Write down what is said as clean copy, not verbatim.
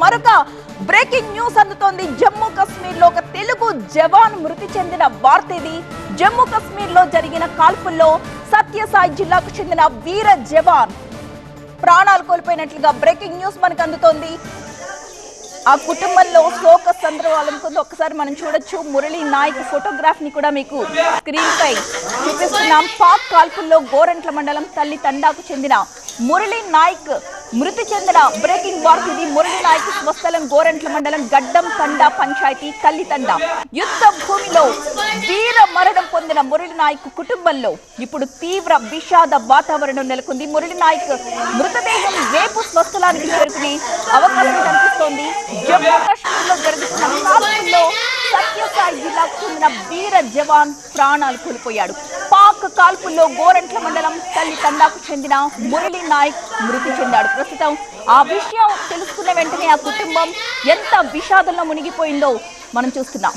మరొక breaking news అందుతోంది. జమ్మూ కశ్మీర్ లో ఒక తెలుగు జవాన్ మృతి చెందిన వార్త ఇది. జమ్మూ కశ్మీర్ లో జరిగిన కాల్పుల్లో సత్యసాయి జిల్లాకు చెందిన వీర జవాన్ ప్రాణాలు కోల్పోయినట్లుగా బ్రేకింగ్ న్యూస్ మనకు అందుతోంది. ఆ కుటుంబంలో శోక సంద్రవాలంతో ఒకసారి మనం చూడొచ్చు. మురళీ నాయక్ ఫోటోగ్రాఫ్ ని కూడా మీకు స్క్రీన్ పై చూపిస్తున్నాం. పాక్ కాల్పుల్లో గోరంట్ల మండలం తల్లి తండాకు చెందిన మురళీ నాయక్ మృతి చెందిన బ్రేకింగ్ వార్త ఇది. మురళీ నాయక్ స్వస్థలం గోరంట్ల మండలం గడ్డం తండా పంచాయతీ తల్లి తండా. యుద్ధ భూమిలో వీర మరణం పొందిన మురళీ నాయక్ కుటుంబంలో ఇప్పుడు తీవ్ర విషాద వాతావరణం నెలకొంది. మురళీ నాయక్ మృతదేహం రేపు స్వస్థలానికి చేరుకునే అవకాశం కనిపిస్తోంది. జమ్మూ కాశ్మీర్ లో జరుగుతున్న కాల్పుల్లో సత్యసాయి జిల్లాకు చెందిన వీర జవాన్ ప్రాణాలు కోల్పోయాడు. పాక్ కాల్పుల్లో గోరంట్ల మండలం తల్లి తండాకు చెందిన మురళీ నాయక్ మృతి చెందాడు. ప్రస్తుతం ఆ విషయం తెలుసుకున్న వెంటనే ఆ కుటుంబం ఎంత విషాదంలో మునిగిపోయిందో మనం చూస్తున్నాం.